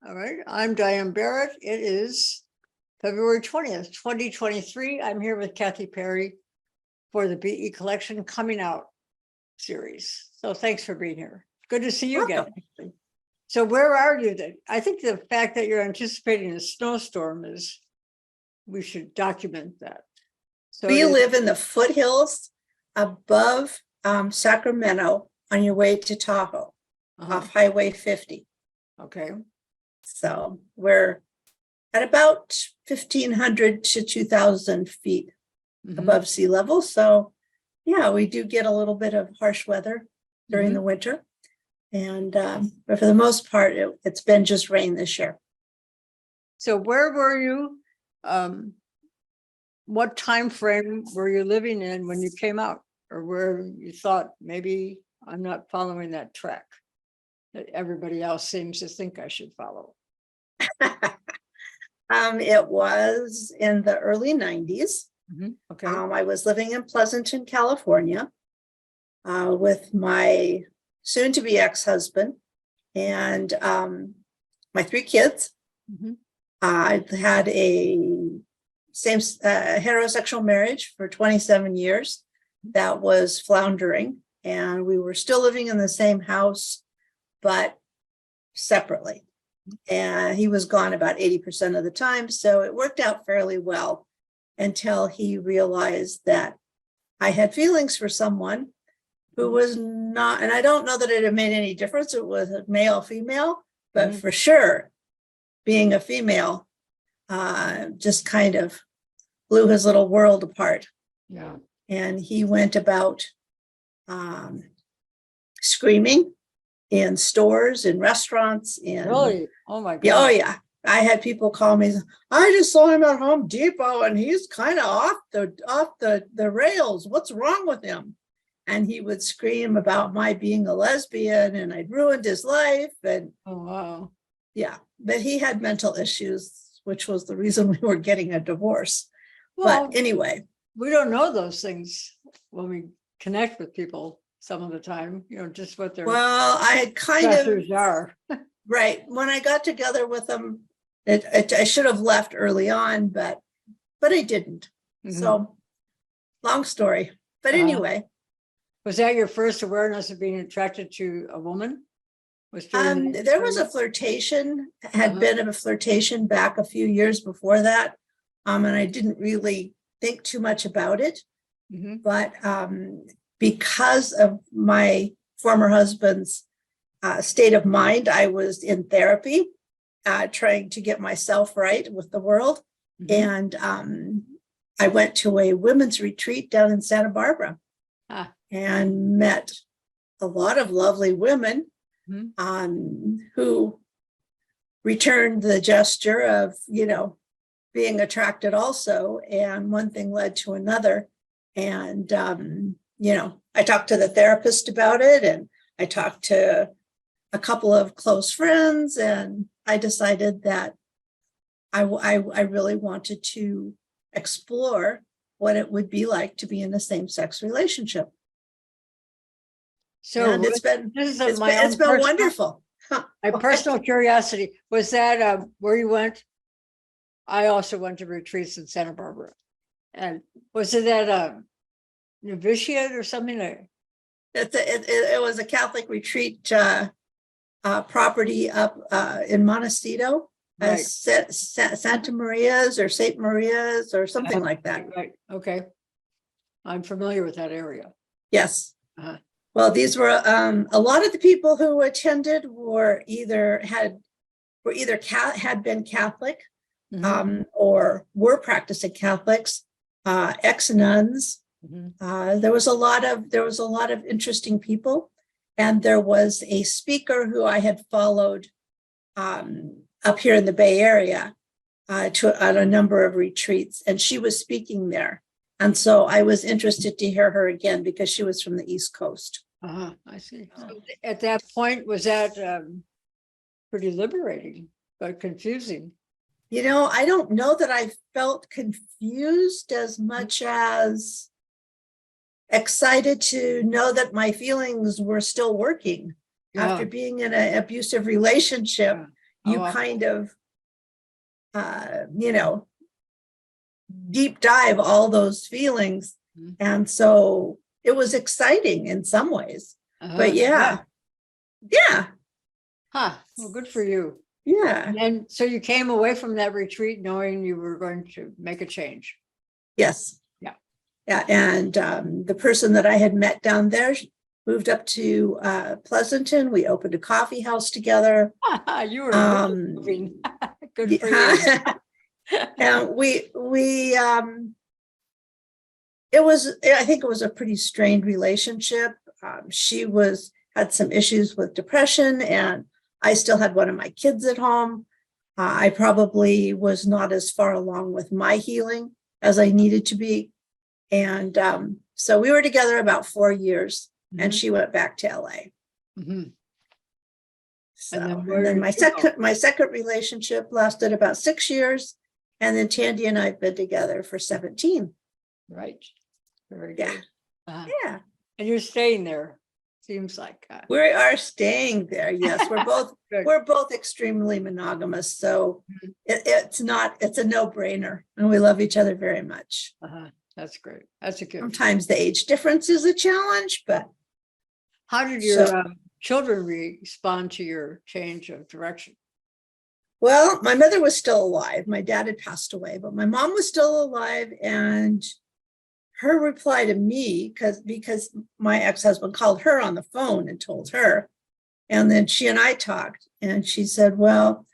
All right, I'm Diane Barrett. It is February 20th, 2023. I'm here with Cathy Perry for the BE Collection Coming Out series. So thanks for being here. Good to see you again. So where are you then? I think the fact that you're anticipating a snowstorm is, we should document that. So We live in the foothills above Sacramento on your way to Tahoe off Highway 50. Okay. So we're at about 1,500 to 2,000 feet above sea level. So yeah, we do get a little bit of harsh weather during the winter. And but for the most part, it's been just rain this year. So where were you? What time frame were you living in when you came out, or where you thought maybe I'm not following that track that everybody else seems to think I should follow? It was in the early 90s. Okay. I was living in Pleasanton, California, with my soon-to-be ex-husband and my 3 kids. I had a same heterosexual marriage for 27 years that was floundering, and we were still living in the same house, but separately. And he was gone about 80% of the time. So it worked out fairly well until he realized that I had feelings for someone who was not, and I don't know that it had made any difference. It was a male, female, but for sure, being a female just kind of blew his little world apart. Yeah. And he went about screaming in stores, in restaurants, in Really? Oh my God. yeah, oh yeah. I had people call me, I just saw him at Home Depot and he's kind of off the rails. What's wrong with him? And he would scream about my being a lesbian and I'd ruined his life. And oh wow. Yeah, but he had mental issues, which was the reason we were getting a divorce. Well, but anyway, we don't know those things when we connect with people some of the time, just what their I had kind of are. right. When I got together with him, I should have left early on, but I didn't. So long story. But anyway. Was that your first awareness of being attracted to a woman? There was a flirtation, had been a flirtation back a few years before that. And I didn't really think too much about it. But because of my former husband's state of mind, I was in therapy, trying to get myself right with the world. And I went to a women's retreat down in Santa Barbara and met a lot of lovely women who returned the gesture of, being attracted also. And one thing led to another. And, I talked to the therapist about it, and I talked to a couple of close friends, and I decided that I really wanted to explore what it would be like to be in a same-sex relationship. So and it's been wonderful. My personal curiosity, was that where you went? I also went to retreats in Santa Barbara. And was it at a novitiate or something? It was a Catholic retreat property up in Montecito, right. Santa Maria's or St. Maria's or something like that. Right. Okay. I'm familiar with that area. Yes. Well, these were a lot of the people who attended were either had been Catholic or were practicing Catholics, ex-nuns. There was a lot of interesting people, and there was a speaker who I had followed up here in the Bay Area on a number of retreats, and she was speaking there, and so I was interested to hear her again because she was from the East Coast. I see. So at that point, was that pretty liberating but confusing? I don't know that I felt confused as much as excited to know that my feelings were still working after being in an abusive relationship. you Oh, kind of, you know, deep dive all those feelings. Mhm. And so it was exciting in some ways. But yeah, yeah, Huh, well, good for you. yeah, And then, so you came away from that retreat knowing you were going to make a change. yes. Yeah. Yeah, and the person that I had met down there moved up to Pleasanton. We opened a coffee house together. You were really moving. Good for you. And it was, I think it was a pretty strained relationship. She had some issues with depression, and I still had one of my kids at home. I probably was not as far along with my healing as I needed to be. And so we were together about 4 years, and she went back to LA. Mhm. So, And then and where then did you go? my second relationship lasted about 6 years. And then Tandy and I have been together for 17. Right. Very Yeah. good. Yeah. And you're staying there, seems like. We are staying there. Yes, we're both Good. we're both extremely monogamous. So Mhm. it's a no-brainer. And we love each other very much. That's great. That's a gift. Sometimes the age difference is a challenge, but How did so your children respond to your change of direction? well, my mother was still alive. My dad had passed away, but my mom was still alive. And her reply to me, because my ex-husband called her on the phone and told her, and then she and I talked, and she said, well,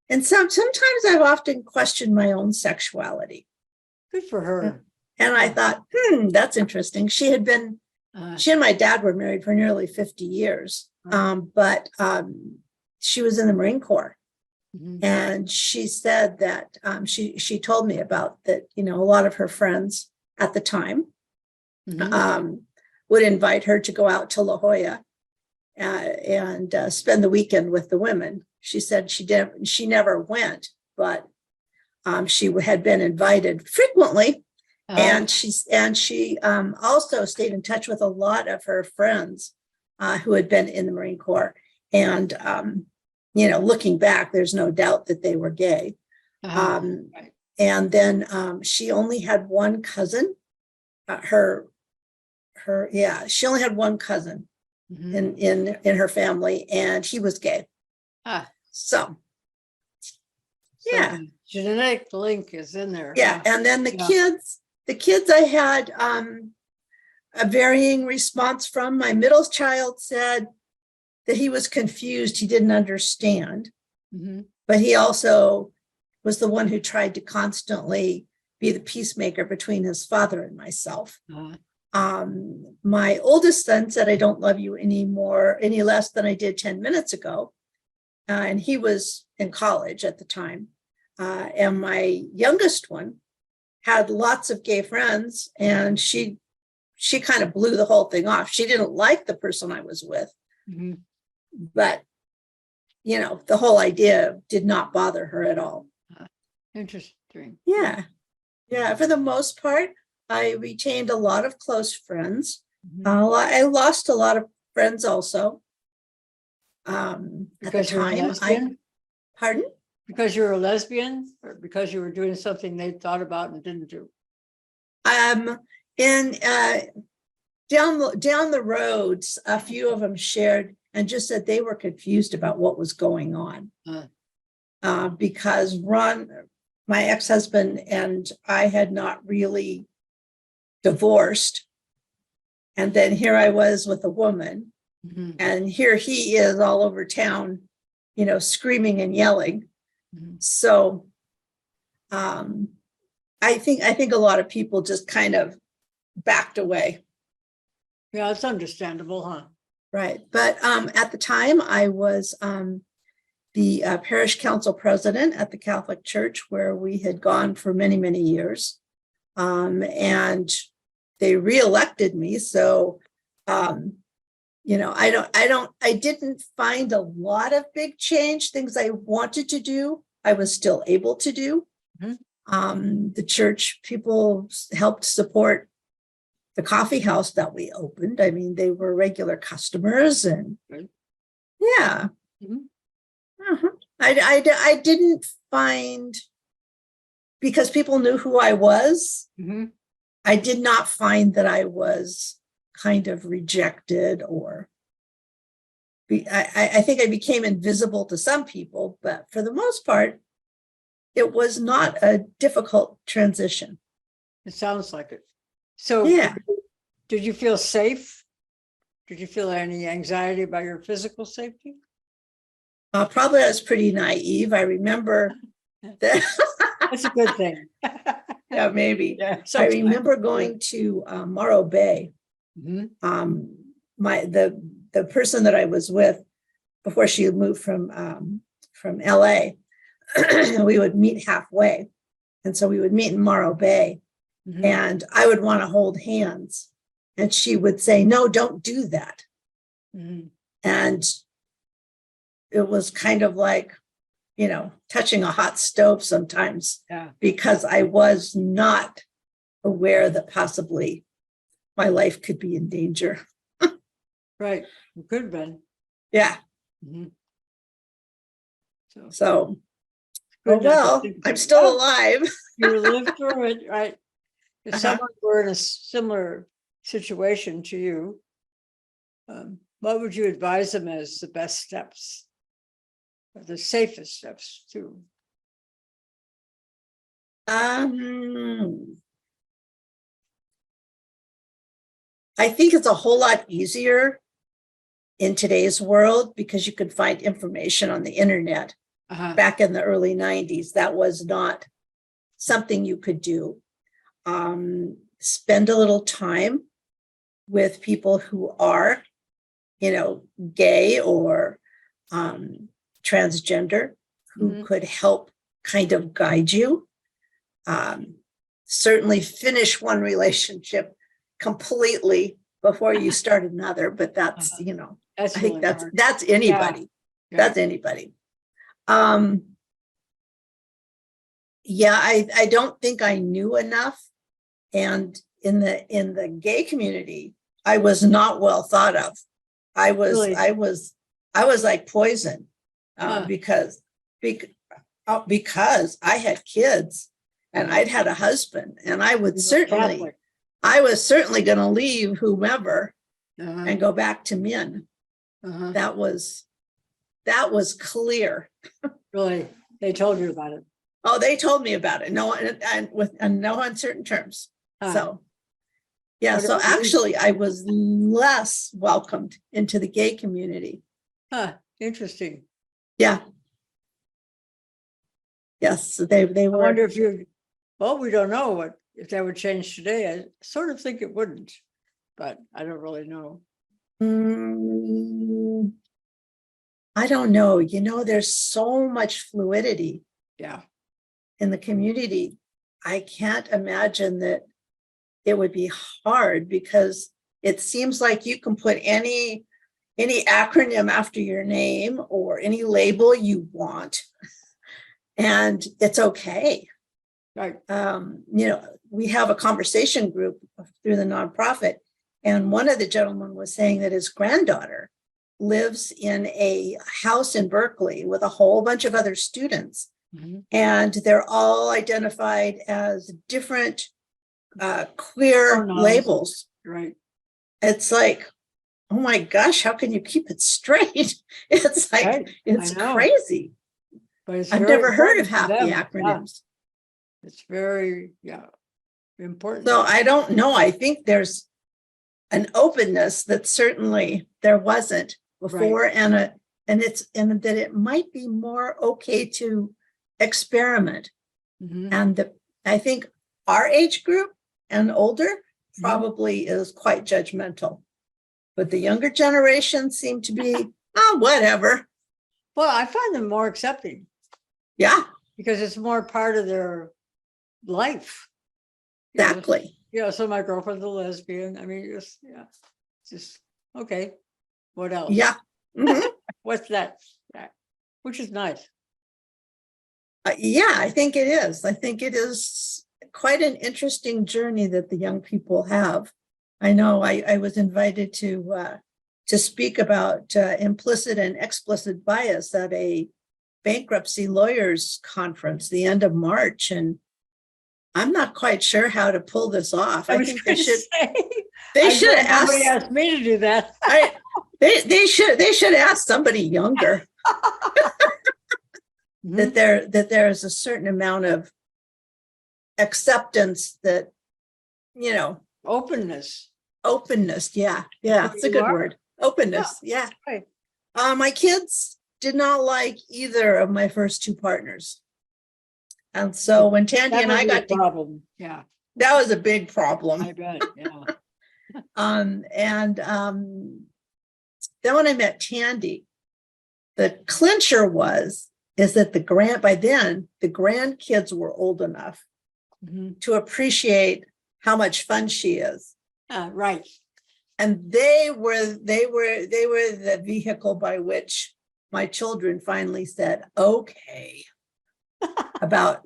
and sometimes I've often questioned my own sexuality. Good for her. And I thought, that's interesting. She and my dad were married for nearly 50 years, but she was in the Marine Corps. And she said that she told me about that, a lot of her friends at the time would invite her to go out to La Jolla and spend the weekend with the women. She said she never went, but she had been invited frequently. And she also stayed in touch with a lot of her friends who had been in the Marine Corps. And looking back, there's no doubt that they were gay. Right. And then she only had one cousin. She only had one cousin in her family, and he was gay. So yeah, the genetic link is in there. Yeah, and then the kids I had a varying response from. My middle child said that he was confused, he didn't understand, but he also was the one who tried to constantly be the peacemaker between his father and myself. My oldest son said, I don't love you any less than I did 10 minutes ago. And he was in college at the time. And my youngest one had lots of gay friends, and she kind of blew the whole thing off. She didn't like the person I was with, but the whole idea did not bother her at all. Interesting. Yeah. For the most part, I retained a lot of close friends. I lost a lot of friends also. Because you're a lesbian? Pardon? Because you're a lesbian, or because you were doing something they thought about and didn't do? And down the roads, a few of them shared and just said they were confused about what was going on. Because Ron, my ex-husband, and I had not really divorced. And then here I was with a woman, and here he is all over town, screaming and yelling. So I think a lot of people just kind of backed away. Yeah, it's understandable, huh? Right. But at the time, I was the parish council president at the Catholic Church, where we had gone for many, many years. And they reelected me. So, I didn't find a lot of big change. Things I wanted to do, I was still able to do. The church people helped support the coffee house that we opened. I mean, they were regular customers, and yeah. I didn't find, because people knew who I was, Mhm. I did not find that I was kind of rejected or I think I became invisible to some people, but for the most part, it was not a difficult transition. It sounds like it. So Yeah. did you feel safe? Did you feel any anxiety about your physical safety? Probably I was pretty naive. I remember that. That's a good thing. Yeah, maybe. Yeah, I sometimes. remember going to Morro Bay. Mhm. The person that I was with before she moved from LA, we would meet halfway. And so we would meet in Morro Bay, Mhm. and I would want to hold hands. And she would say, no, don't do that. Mhm. And it was kind of like, touching a hot stove sometimes, Yeah, because I was not aware that possibly my life could be in danger. right. It could have been. Yeah. Mhm. So So, oh good not to well, think I'm about it. still Oh, alive. you lived through it, right? If Uh-huh. someone were in a similar situation to you, what would you advise them as the best steps, or the safest steps to? I think it's a whole lot easier in today's world because you can find information on the internet. Back in the early 90s, that was not something you could do. Spend a little time with people who are, gay or transgender, who could help kind of guide you. Certainly finish one relationship completely before you start another, but that's, That's I think really hard. that's anybody. Yeah. That's anybody. Yeah, I don't think I knew enough. And in the gay community, I was not well thought of. I was Really? like poison, because I had kids and I'd had a husband, and I was certainly going to leave whomever and go back to men. That was clear. Really? They told you about it? Oh, they told me about it. No, and with no uncertain terms. So, yeah. So actually, I was less welcomed into the gay community. Interesting. Yeah. Yes, they were. I wonder if well, we don't know if that would change today. I sort of think it wouldn't, but I don't really know. I don't know. There's so much fluidity. Yeah. In the community. I can't imagine that it would be hard, because it seems like you can put any acronym after your name or any label you want, and it's okay. Right. We have a conversation group through the nonprofit, and one of the gentlemen was saying that his granddaughter lives in a house in Berkeley with a whole bunch of other students. And they're all identified as different queer labels. Right. It's like, oh my gosh, how can you keep it straight? It's like, right. It's crazy. But it's I've never heard of half the acronyms. Yeah. It's very, important. So I don't know. I think there's an openness that certainly there wasn't before, right. and that it might be more okay to experiment. And I think our age group and older probably is quite judgmental, but the younger generation seem to be whatever. Well, I find them more accepting. Yeah, because it's more part of their life. Exactly. So my girlfriend's a lesbian. I mean, just okay. What else? Yeah. What's that? Which is nice. Yeah, I think it is. I think it is quite an interesting journey that the young people have. I know I was invited to speak about implicit and explicit bias at a bankruptcy lawyers conference the end of March, and I'm not quite sure how to pull this off. I was think they gonna should. say, They I'm should glad have nobody asked. asked me to do that. They should ask somebody younger. Mhm. that there is a certain amount of acceptance that, you know, Openness. openness. Yeah, it's a You good are. word. Openness. Yeah. Right. My kids did not like either of my first two partners. And so when Tandy That and I might be a got to, problem. Yeah, that was a big problem. I bet. Yeah. Then when I met Tandy, the clincher is that by then the grandkids were old enough Mhm. to appreciate how much fun she is. Right. And they were the vehicle by which my children finally said, okay, about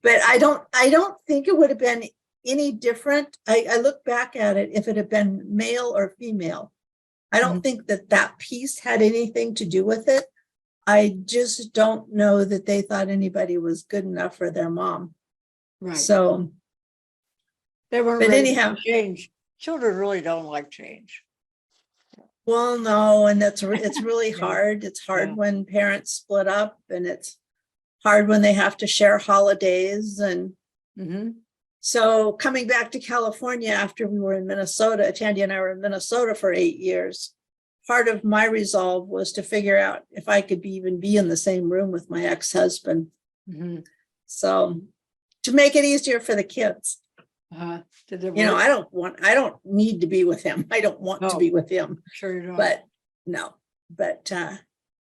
but I don't think it would have been any different. I look back at it, if it had been male or female, I don't Mhm. think that piece had anything to do with it. I just don't know that they thought anybody was good enough for their mom. Right. So, They weren't but ready anyhow, for change. Children really don't like change. well, no, and it's really Yeah. hard. It's hard Yeah. when parents split up, and it's hard when they have to share holidays. And Mm-hmm. so coming back to California after we were in Minnesota, Tandy and I were in Minnesota for 8 years. Part of my resolve was to figure out if I could even be in the same room with my ex-husband. Mm-hmm. So to make it easier for the kids, Did it you know, work? I don't need to be with him. I don't want to No. be with him, Sure you don't. but no, but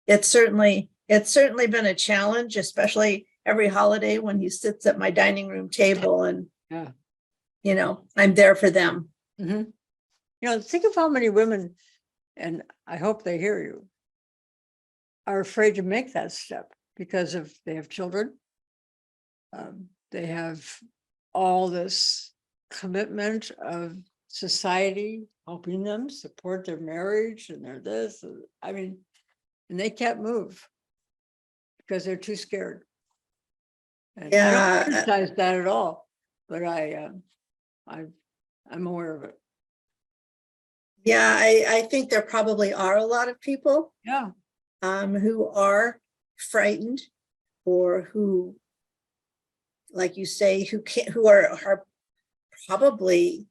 it's certainly been a challenge, especially every holiday when he sits at my dining room table and, Yeah. you know, I'm there for them. Mm-hmm. You know, think of how many women, and I hope they hear you, are afraid to make that step because of they have children. They have all this commitment of society helping them support their marriage and their this. I mean, and they can't move because they're too scared. And I Yeah. don't criticize that at all, but I'm aware of it. Yeah, I think there probably are a lot of people Yeah. who are frightened, or who, like you say, who are probably,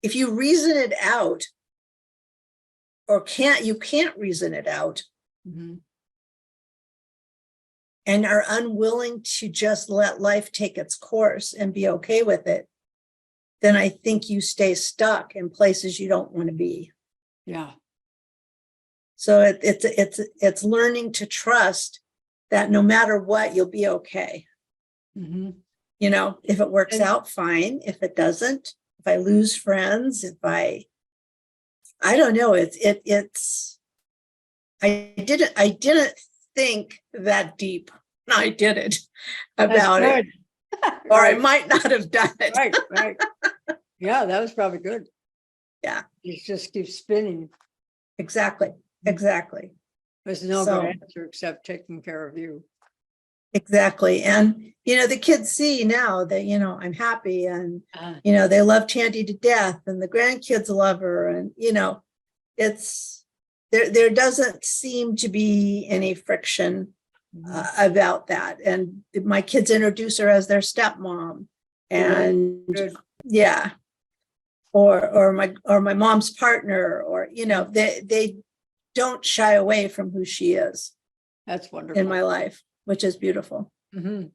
if you reason it out, or you can't reason it out, Mm-hmm. and are unwilling to just let life take its course and be okay with it, then I think you stay stuck in places you don't want to be. Yeah. So it's learning to trust that no matter what, you'll be okay. Mm-hmm. You know, if it works out, fine. If it doesn't, if I lose friends, if I don't know, I didn't think that deep. I did it about it, or Right. I might not have done it. Right. Yeah, that was probably good. Yeah, It just keeps spinning. exactly. There's no So- good answer except taking care of you. Exactly. And, you know, the kids see now that, you know, I'm happy, and, Uh, you know, they love Tandy to death, and the grandkids love her. And, you know, it's, there doesn't seem to be any friction about that. And my kids introduce her as their stepmom, and Good. yeah, or my mom's partner, or, you know, they don't shy away from who she is That's wonderful. in my life, which is beautiful. Mhm.